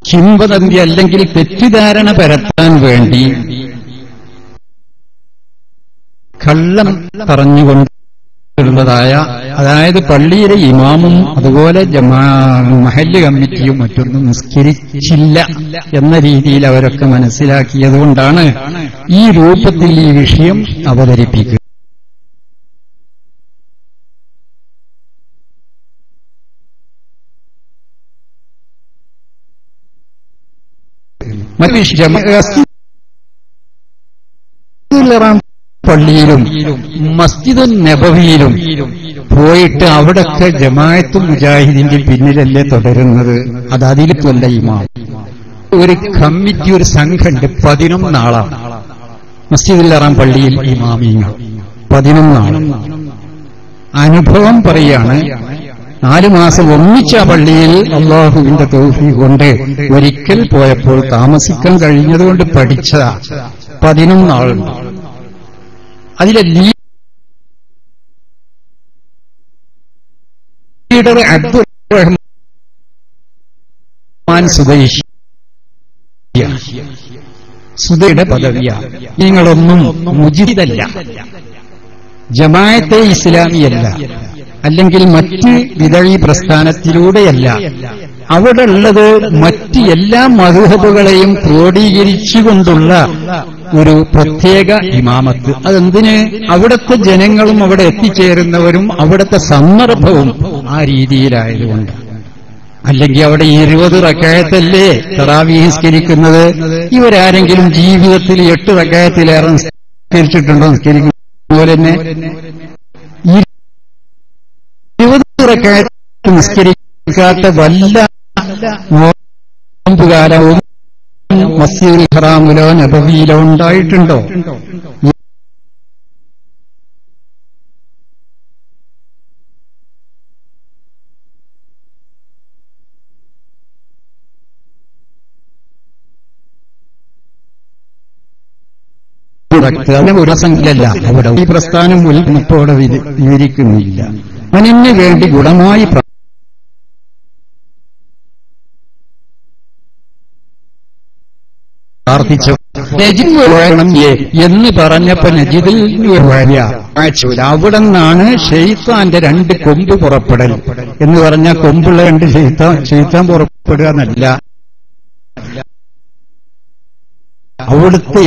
കിംവദന്തി അല്ലെങ്കിൽ തെറ്റിദ്ധാരണ പരത്താൻ വേണ്ടി കള്ളം പറഞ്ഞുകൊണ്ട് ായ അതായത് പള്ളിയിലെ ഇമാമും അതുപോലെ മഹല്ല് കമ്മിറ്റിയും മറ്റൊന്നും നിസ്കരിച്ചില്ല എന്ന രീതിയിൽ അവരൊക്കെ മനസ്സിലാക്കിയതുകൊണ്ടാണ് ഈ രൂപത്തിൽ ഈ വിഷയം അവതരിപ്പിക്കുക. മറ്റു വിഷയം പള്ളിയിലും മസ്ജിദുൻ നബവിയിലും പോയിട്ട് അവിടൊക്കെ ജമാഅത്തും മുജാഹിദിന്റെ പിന്നിലല്ലേ തുടരുന്നത്? അത് അതിലല്ല ഇമാം. ഒരു കമ്മിറ്റി, ഒരു സംഘമുണ്ട്, 11 ആളാണ് മസ്ജിദുൽ ഹറാം പള്ളിയിൽ ഇമാമിങ്ങൾ 11 ആള്. അനുഭവം പറയാണ്, 4 മാസം ഒന്നിച്ച പള്ളിയിൽ അള്ളാഹുവിന്റെ തൗഫീഖ് കൊണ്ട് ഒരിക്കൽ പോയപ്പോൾ താമസിക്കാൻ കഴിഞ്ഞതുകൊണ്ട് പഠിച്ചതാ. 11 ആളുണ്ട്. അതിലെ ലീഡർ അബ്ദുൾ റഹ്മാൻ സുദൈഷി, സുദയുടെ പദവിയ. നിങ്ങളൊന്നും മുജിദല്ല, ജമാഅത്തെ ഇസ്ലാമിയല്ല, അല്ലെങ്കിൽ മറ്റ് വിദഈ പ്രസ്ഥാനത്തിലൂടെയല്ല. അവിടെ ഉള്ളത് മറ്റ് എല്ലാ മദ്ഹബുകളെയും ക്രോഡീകരിച്ചുകൊണ്ടുള്ള ഒരു പ്രത്യേക ഇമാമത്ത്. അതെന്തിന്? അവിടുത്തെ ജനങ്ങളും അവിടെ എത്തിച്ചേരുന്നവരും അവിടുത്തെ സന്ദർഭവും ആ രീതിയിലായതുകൊണ്ട്. അല്ലെങ്കിൽ അവിടെ 20 റക്അത്തല്ലേ തറാവീഹ് നിസ്കരിക്കുന്നത്. ഇവരാരെങ്കിലും ജീവിതത്തിൽ 8 റക്അത്തിലേറെ നിസ്കരിച്ചിട്ടുണ്ടോ? നിസ്കരിക്കുന്ന പോലെ തന്നെ 20 റക്അത്ത് നിസ്കരിക്കാത്ത വല്ല നോമ്പുകാലവും മസ്ജിദുൽ ഹറാമിലോ നബവിയിലോ ഉണ്ടായിട്ടുണ്ടോ? ഒരു സംഖ്യല്ല. അവിടെ ഈ പ്രസ്ഥാനം മുൽപ്പോടെ വിവരിക്കുന്നില്ല. അതിന് വേണ്ടി ഗുണമായി പ്രാർത്ഥിച്ചു. നജിദ് വേണം എന്ന് പറഞ്ഞപ്പോ നജിദിൽ അവിടെ നിന്നാണ് ഷെയ്ത്താന്റെ 2 കൊമ്പ് പുറപ്പെടൽ എന്ന് പറഞ്ഞ കൊമ്പുള്ള 2 ഷെയ്ത്താൻ പുറപ്പെടുക എന്നല്ല. അവിടുത്തെ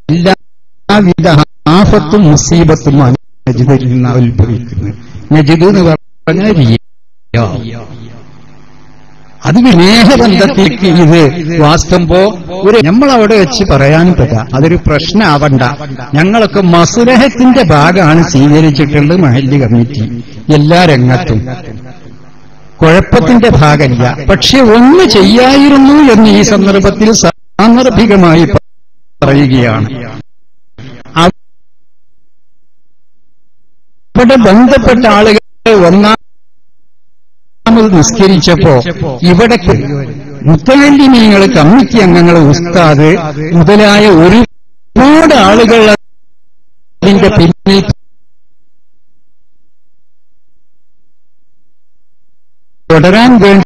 എല്ലാവിധ ആഫത്തും മുസീബത്തും നജിദിൽ നിന്ന് ഉത്ഭവിക്കുന്നത്. നജിദ് എന്ന് പറഞ്ഞ റിയാ. അത് വിനേഹബന്ധത്തിലേക്ക് ഇത് വാസ്തവോ നമ്മളവിടെ വെച്ച് പറയാനും പറ്റാ. അതൊരു പ്രശ്നമാവണ്ട. ഞങ്ങളൊക്കെ മസ്ലഹത്തിന്റെ ഭാഗമാണ് സ്വീകരിച്ചിട്ടുള്ളത്. മഹല്ല് കമ്മിറ്റി എല്ലാ രംഗത്തും കുഴപ്പത്തിന്റെ ഭാഗമില്ല. പക്ഷെ ഒന്ന് ചെയ്യായിരുന്നു എന്ന് ഈ സന്ദർഭത്തിൽ സാന്ദർഭികമായി പറയുകയാണ്. അവിടെ ബന്ധപ്പെട്ട ആളുകൾ ഒന്നാമത് നിസ്കരിച്ചപ്പോ ഇവിടെ മുത്തഅല്ലിമീങ്ങൾ, കമ്മിറ്റി അംഗങ്ങൾ, ഉസ്താദ് മുതലായ ഒരുപാട് ആളുകൾ അതിന്റെ പിന്നിൽ തുടരാൻ വേണ്ടി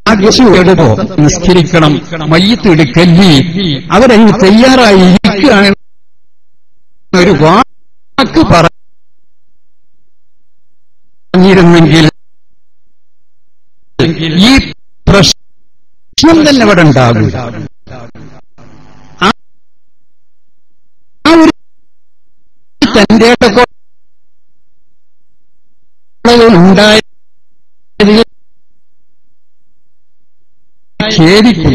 ോ നിസ്കരിക്കണം, മയ്യിത്ത് എടുക്കല്ലി, അവരങ്ങ് തയ്യാറായിരിക്കുകയാണ്. ഒരു വാക്ക് പറഞ്ഞിരുന്നെങ്കിൽ ഈ പ്രശ്നം തന്നെ അവിടെ ഉണ്ടാകും. ആ ഒരു തന്റെ ഉണ്ടായ ഖേദിക്കും.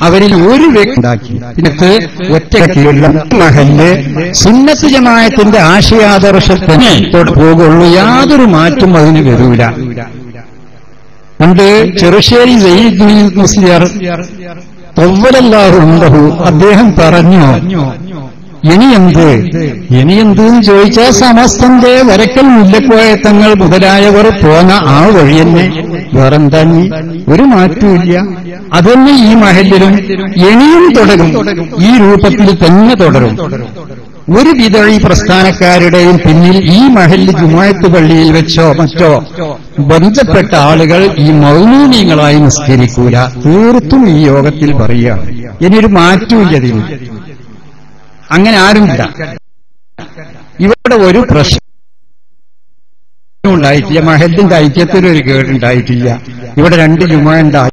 അവരിൽ ഒരു വ്യക്തി ഉണ്ടാക്കി. ഇതിനകത്ത് ഒറ്റയ്ക്കുള്ള മഹല്ല് സുന്നത്ത് ജമാഅത്തിന്റെ ആശയാദർശത്തിന് പോകുള്ളൂ. യാതൊരു മാറ്റം അതിന് വരൂല. പണ്ട് ചെറുശ്ശേരി സയ്യിദ് മുസ്ലിയാർ തൊവ്വലല്ലാഹു അൻഹു അദ്ദേഹം പറഞ്ഞു, ഇനിയെന്ത് എന്ന് ചോദിച്ചാൽ സമസ്തന്റെ വരക്കൽ മുല്ലക്കോയ തങ്ങൾ മുതലായവർ പോന്ന ആ വഴി തന്നെ, വേറെന്താ ഒരു മാറ്റമില്ല. അതന്നെ ഈ മഹല്ലിലും ഇനിയും തുടരും, ഈ രൂപത്തിൽ തന്നെ തുടരും. ഒരു വിദഴി പ്രസ്ഥാനക്കാരുടെയും പിന്നിൽ ഈ മഹല്ല് ജുമുഅത്ത് പള്ളിയിൽ വെച്ചോ മറ്റോ ബന്ധപ്പെട്ട ആളുകൾ ഈ മൗലൂനീങ്ങളായി നിസ്കരിക്കൂല. തീർത്തും ഈ യോഗത്തിൽ പറയുകയാണ്. ഇനിയൊരു മാറ്റമില്ലതിന്. അങ്ങനെ ആരുമില്ല. ഇവിടെ ഒരു പ്രശ്നം ഉണ്ടായിട്ടില്ല. മഹല്ലിന്റെ ഐക്യത്തിലൊരു കേടുണ്ടായിട്ടില്ല. ഇവിടെ 2 ജുമുഅ ഉണ്ടായി.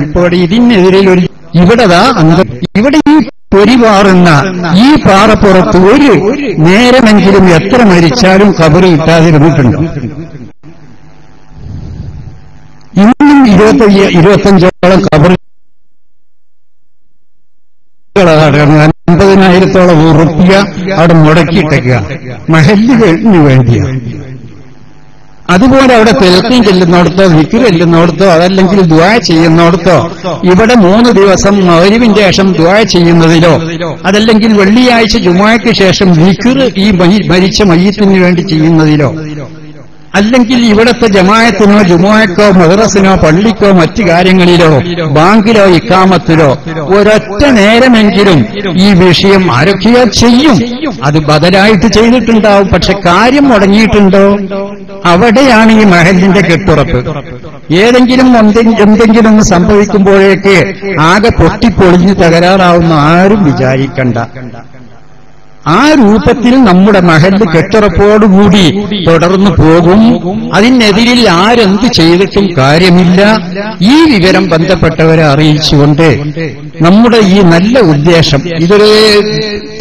ഇപ്പോൾ ഇതിനെതിരെ ഇവിടെ ഈ പൊരിപാറുന്ന ഈ പാറപ്പുറത്ത് ഒരു നേരമെങ്കിലും എത്ര മരിച്ചാലും ഖബറ് കിട്ടാതിരുന്നിട്ടുണ്ട്. ഇന്നും 25ഓളം ഖബറ് 50,000-ഓളം ഉറുപ്പിക അവിടെ മുടക്കിയിട്ടേക്കുക മഹല്ലിന് വേണ്ടിയാണ്. അതുപോലെ അവിടെ തെൽക്കീൻ ചെല്ലുന്നിടത്തോ വിക്ർ ചെല്ലുന്നിടത്തോ അതല്ലെങ്കിൽ ദുആ ചെയ്യുന്നിടത്തോ ഇവിടെ 3 ദിവസം മഗ്‌രിബിന്റെ ശേഷം ദുആ ചെയ്യുന്നതിലോ അതല്ലെങ്കിൽ വെള്ളിയാഴ്ച ജുമുഅയ്ക്ക് ശേഷം വിക്ർ ഈ മരിച്ച മയ്യിത്തിന് വേണ്ടി ചെയ്യുന്നതിലോ അല്ലെങ്കിൽ ഇവിടത്തെ ജമാഅത്തിനോ ജുമുഅക്കോ മദ്രസിനോ പള്ളിക്കോ മറ്റു കാര്യങ്ങളിലോ ബാങ്കിലോ ഇഖാമത്തിലോ ഒരൊറ്റ നേരമെങ്കിലും ഈ വിഷയം ആരൊക്കെയോ ചെയ്യും. അത് ബദലായിട്ട് ചെയ്തിട്ടുണ്ടാവും. പക്ഷെ കാര്യം മുടങ്ങിയിട്ടുണ്ടോ? അവിടെയാണ് ഈ മഹല്ലിന്റെ കെട്ടുറപ്പ്. ഏതെങ്കിലും എന്തെങ്കിലും സംഭവിക്കുമ്പോഴേക്ക് ആകെ പൊട്ടിപ്പൊളിഞ്ഞ് തകരാറാവുന്ന ആരും വിചാരിക്കണ്ട. ആ രൂപത്തിൽ നമ്മുടെ മഹല്ല് കെട്ടുറപ്പോടുകൂടി തുടർന്നു പോകും. അതിനെതിരിൽ ആരെന്ത് ചെയ്തിട്ടും കാര്യമില്ല. ഈ വിവരം ബന്ധപ്പെട്ടവരെ അറിയിച്ചുകൊണ്ട് നമ്മുടെ ഈ നല്ല ഉദ്ദേശം ഇതൊരു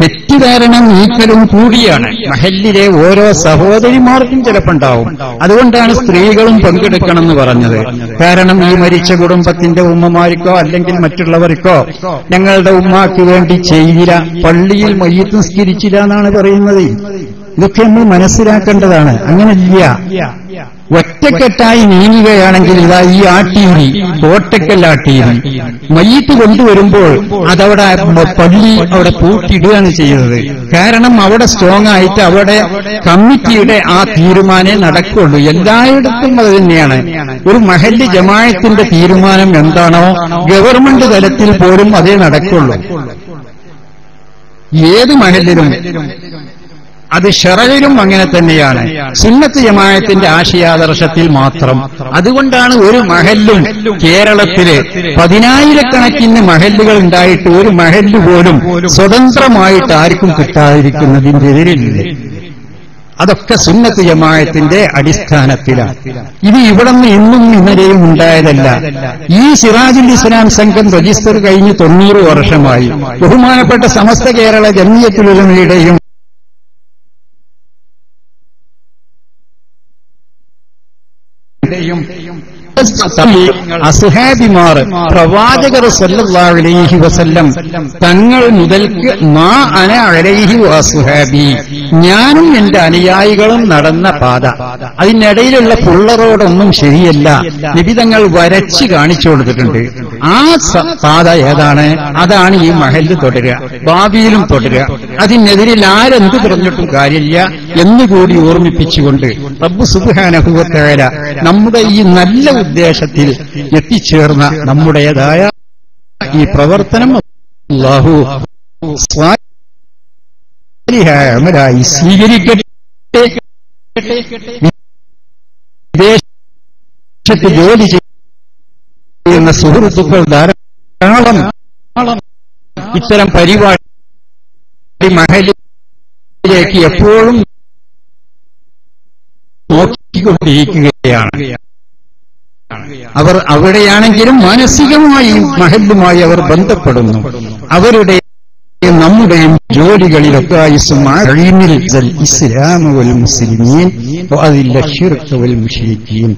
തെറ്റിദ്ധാരണ നീക്കലും കൂടിയാണ്. മഹല്ലിലെ ഓരോ സഹോദരിമാർക്കും ചിലപ്പുണ്ടാവും. അതുകൊണ്ടാണ് സ്ത്രീകളും പങ്കെടുക്കണമെന്ന് പറഞ്ഞത്. കാരണം ഈ മരിച്ച കുടുംബത്തിന്റെ ഉമ്മമാർക്കോ അല്ലെങ്കിൽ മറ്റുള്ളവർക്കോ ഞങ്ങളുടെ ഉമ്മാക്ക് വേണ്ടി ചെയ്യില്ല, പള്ളിയിൽ മയ്യിത്ത് നിസ്കരിച്ചില്ല എന്നാണ് പറയുന്നത്. ഇതൊക്കെ നമ്മൾ മനസ്സിലാക്കേണ്ടതാണ്. അങ്ങനെയില്ല. ഒറ്റക്കെട്ടായി നീങ്ങുകയാണെങ്കിൽ ഇതാ ഈ ആട്ടിയൂരി കോട്ടക്കല്ലാട്ടിയൂരി മയ്യിത്ത് കൊണ്ടുവരുമ്പോൾ അതവിടെ പള്ളി അവിടെ പൂട്ടിയിടുകയാണ് ചെയ്യുന്നത്. കാരണം അവിടെ സ്ട്രോങ് ആയിട്ട് അവിടെ കമ്മിറ്റിയുടെ ആ തീരുമാനമേ നടക്കുള്ളൂ. എല്ലായിടത്തും അത് തന്നെയാണ്. ഒരു മഹല്ല് ജമാഅത്തിന്റെ തീരുമാനം എന്താണോ ഗവൺമെന്റ് തലത്തിൽ പോലും അതേ നടക്കുള്ളൂ. ഏത് മഹല്ലിലും അത് ശറഇലും അങ്ങനെ തന്നെയാണ്. സുന്നത്ത് ജമാഅത്തിന്റെ ആശയാദർശത്തിൽ മാത്രം. അതുകൊണ്ടാണ് ഒരു മഹല്ലും കേരളത്തില് 10,000-കണക്കിന് മഹല്ലുകൾ ഉണ്ടായിട്ട് ഒരു മഹല്ല് പോലും സ്വതന്ത്രമായിട്ട് ആർക്കും കിട്ടാതിരിക്കുന്നതിന്റെ എതിരില്ല. അതൊക്കെ സുന്നത്ത് ജമാഅത്തിന്റെ അടിസ്ഥാനത്തിലാണ്. ഇത് ഇവിടുന്ന് ഇന്നും ഇന്നലെയും ഉണ്ടായതല്ല. ഈ സിറാജുൽ ഇസ്ലാം സംഘം രജിസ്റ്റർ കഴിഞ്ഞ് 90 വർഷമായി. ബഹുമാനപ്പെട്ട സമസ്ത കേരള ജംഇയ്യത്തുൽ ഉലമയുടെയും അസ്ഹാബിമാർ പ്രവാചകർ സല്ലല്ലാഹു അലൈഹി വസല്ലം തങ്ങൾ മുതൽക്ക് മാ അന അലൈഹി വഅസ്ഹാബി ഞാനും എന്റെ അനുയായികളും നടന്ന പാത, അതിനിടയിലുള്ള പുള്ളറോടൊന്നും ശരിയല്ല. നിബിതങ്ങൾ വരച്ച് കാണിച്ചു കൊടുത്തിട്ടുണ്ട്. ആ പാത ഏതാണ്? അതാണ് ഈ മഹല്ല് തുടരുക, ഭാവിയിലും തുടരുക. അതിനെതിരിൽ ആരെന്ത് പറഞ്ഞിട്ടും കാര്യമില്ല എന്നുകൂടി ഓർമ്മിപ്പിച്ചുകൊണ്ട് റബ്ബ് സുബ്ഹാനഹു വ തആല നമ്മുടെ ഈ നല്ല ഉദ്ദേശത്തിൽ എത്തിച്ചേർന്ന നമ്മുടേതായ ഈ പ്രവർത്തനം അല്ലാഹു സ്വാലിഹായ അമലായി സ്വീകരിക്കട്ടെ. വിദേശത്ത് ജോലി ചെയ്യുന്ന സുഹൃത്തുക്കൾ ധാരാളം ഇത്തരം പരിപാടി മഹല്ലിലേക്ക് എപ്പോഴും നോക്കിക്കൊണ്ടിരിക്കുകയാണ്. അവർ അവിടെയാണെങ്കിലും മാനസികമായി മഹല്ലുമായി അവർ ബന്ധപ്പെടുന്നു. അവരുടെ നമ്മുടെയും ജോലികളിലൊക്കെ ഇസ്ലാം വൽ മുസ്ലിമീൻ വഅദില്ല ശിർക്ക് വൽ മുശ്രിക്കീൻ